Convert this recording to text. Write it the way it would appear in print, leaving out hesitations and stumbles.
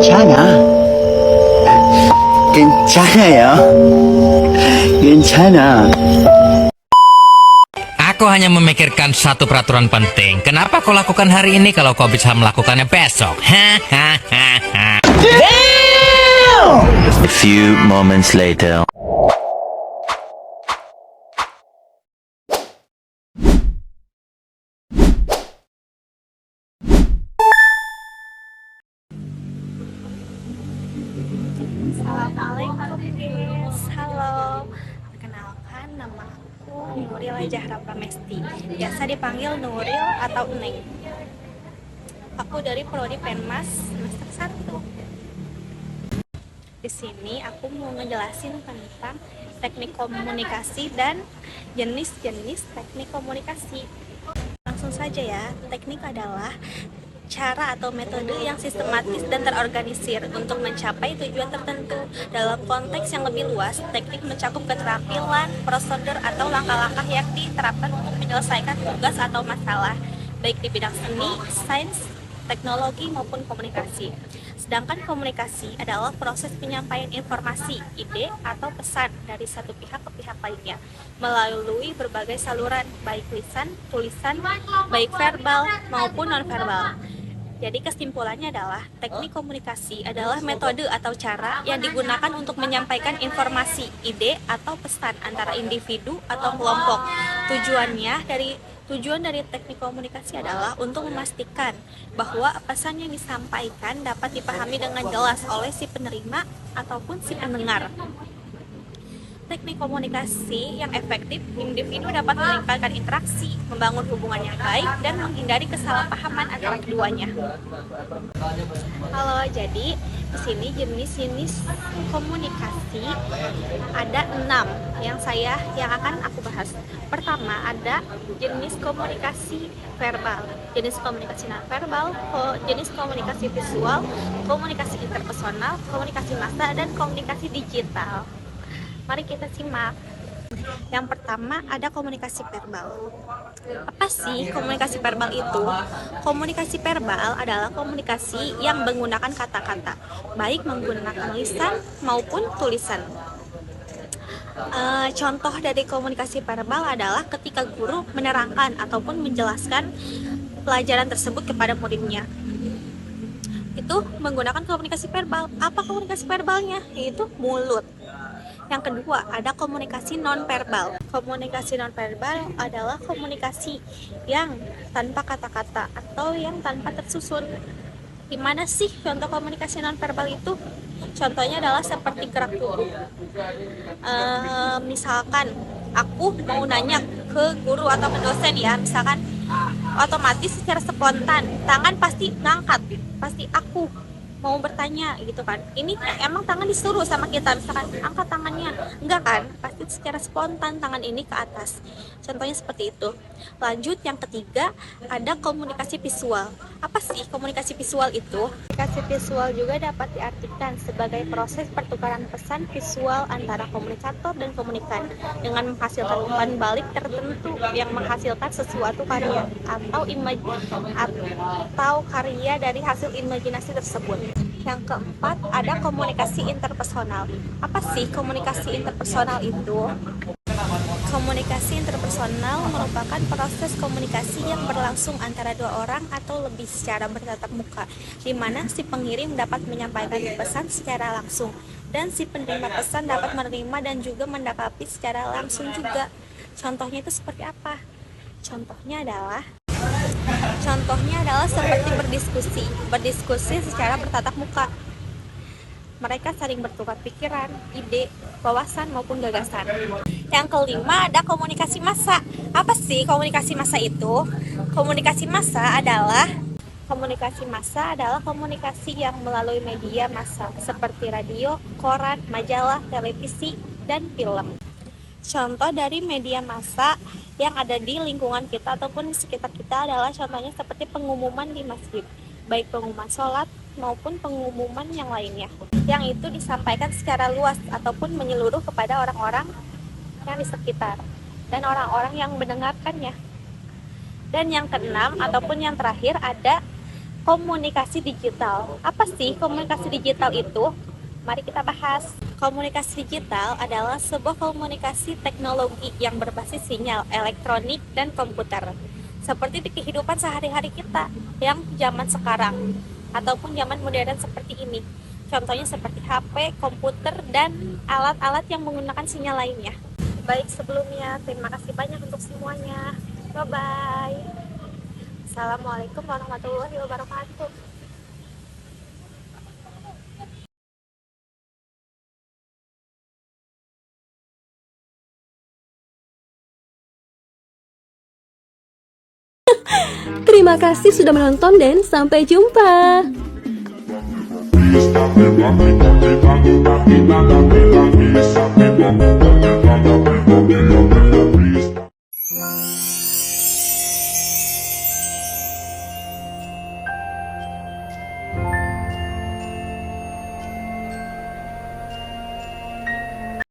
괜찮아. 괜찮아요. 괜찮아. Aku hanya memikirkan satu peraturan penting. Kenapa kau lakukan hari ini kalau kau bisa melakukannya besok? Hahaha. A few moments later. Assalamualaikum guys, halo. Perkenalkan, nama aku Nuril Zahra Pramesti, biasa dipanggil Nuril atau Neng. Aku dari Prodi Penmas semester 1. Di sini aku mau ngejelasin tentang teknik komunikasi dan jenis-jenis teknik komunikasi. Langsung saja ya, teknik adalah cara atau metode yang sistematis dan terorganisir untuk mencapai tujuan tertentu. Dalam konteks yang lebih luas, teknik mencakup keterampilan, prosedur, atau langkah-langkah yang diterapkan untuk menyelesaikan tugas atau masalah, baik di bidang seni, sains, teknologi, maupun komunikasi. Sedangkan komunikasi adalah proses penyampaian informasi, ide, atau pesan dari satu pihak ke pihak lainnya melalui berbagai saluran, baik lisan, tulisan, baik verbal maupun nonverbal. Jadi kesimpulannya adalah teknik komunikasi adalah metode atau cara yang digunakan untuk menyampaikan informasi, ide, atau pesan antara individu atau kelompok. Tujuan dari teknik komunikasi adalah untuk memastikan bahwa pesan yang disampaikan dapat dipahami dengan jelas oleh si penerima ataupun si pendengar. Teknik komunikasi yang efektif, individu dapat meningkatkan interaksi, membangun hubungan yang baik, dan menghindari kesalahpahaman antara keduanya. Halo, jadi di sini jenis-jenis komunikasi ada 6 yang akan aku bahas. Pertama ada jenis komunikasi verbal, jenis komunikasi nonverbal, jenis komunikasi visual, komunikasi interpersonal, komunikasi massa, dan komunikasi digital. Mari kita simak. Yang pertama ada komunikasi verbal. Apa sih komunikasi verbal itu? Komunikasi verbal adalah komunikasi yang menggunakan kata-kata, baik menggunakan lisan maupun tulisan. Contoh dari komunikasi verbal adalah ketika guru menerangkan ataupun menjelaskan pelajaran tersebut kepada muridnya. Itu menggunakan komunikasi verbal. Apa komunikasi verbalnya? Yaitu mulut. Yang kedua, ada komunikasi nonverbal. Komunikasi nonverbal adalah komunikasi yang tanpa kata-kata atau yang tanpa tersusun. Gimana sih contoh komunikasi nonverbal itu? Contohnya adalah seperti gerak tubuh. Misalkan aku mau nanya ke guru atau ke dosen ya, misalkan otomatis secara spontan tangan pasti ngangkat, pasti aku mau bertanya gitu kan. Ini emang tangan disuruh sama kita, misalkan angkat tangannya, enggak kan, pasti secara spontan tangan ini ke atas. Contohnya seperti itu. Lanjut, yang ketiga ada komunikasi visual. Apa sih komunikasi visual itu? Komunikasi visual juga dapat diartikan sebagai proses pertukaran pesan visual antara komunikator dan komunikan dengan menghasilkan umpan balik tertentu yang menghasilkan sesuatu karya atau karya dari hasil imajinasi tersebut. Yang keempat ada komunikasi interpersonal. Apa sih komunikasi interpersonal itu? Komunikasi interpersonal merupakan proses komunikasi yang berlangsung antara dua orang atau lebih secara bertatap muka, di mana si pengirim dapat menyampaikan pesan secara langsung dan si penerima pesan dapat menerima dan juga mendapati secara langsung juga. Contohnya itu seperti apa? Contohnya adalah seperti berdiskusi secara bertatap muka. Mereka saling bertukar pikiran, ide, wawasan maupun gagasan. Yang kelima ada komunikasi massa. Apa sih komunikasi massa itu? Komunikasi massa adalah komunikasi yang melalui media massa seperti radio, koran, majalah, televisi, dan film. Contoh dari media massa yang ada di lingkungan kita ataupun di sekitar kita adalah contohnya seperti pengumuman di masjid, baik pengumuman sholat maupun pengumuman yang lainnya, yang itu disampaikan secara luas ataupun menyeluruh kepada orang-orang yang di sekitar dan orang-orang yang mendengarkannya. Dan yang keenam ataupun yang terakhir ada komunikasi digital. Apa sih komunikasi digital itu? Mari kita bahas. Komunikasi digital adalah sebuah komunikasi teknologi yang berbasis sinyal elektronik dan komputer. Seperti di kehidupan sehari-hari kita yang zaman sekarang ataupun zaman modern seperti ini. Contohnya seperti HP, komputer, dan alat-alat yang menggunakan sinyal lainnya. Baik, sebelumnya terima kasih banyak untuk semuanya. Bye-bye. Assalamualaikum warahmatullahi wabarakatuh. Terima kasih sudah menonton dan sampai jumpa. Stop it, rock it, rock it, rock it, rock it, rock it, rock it, rock it, rock it.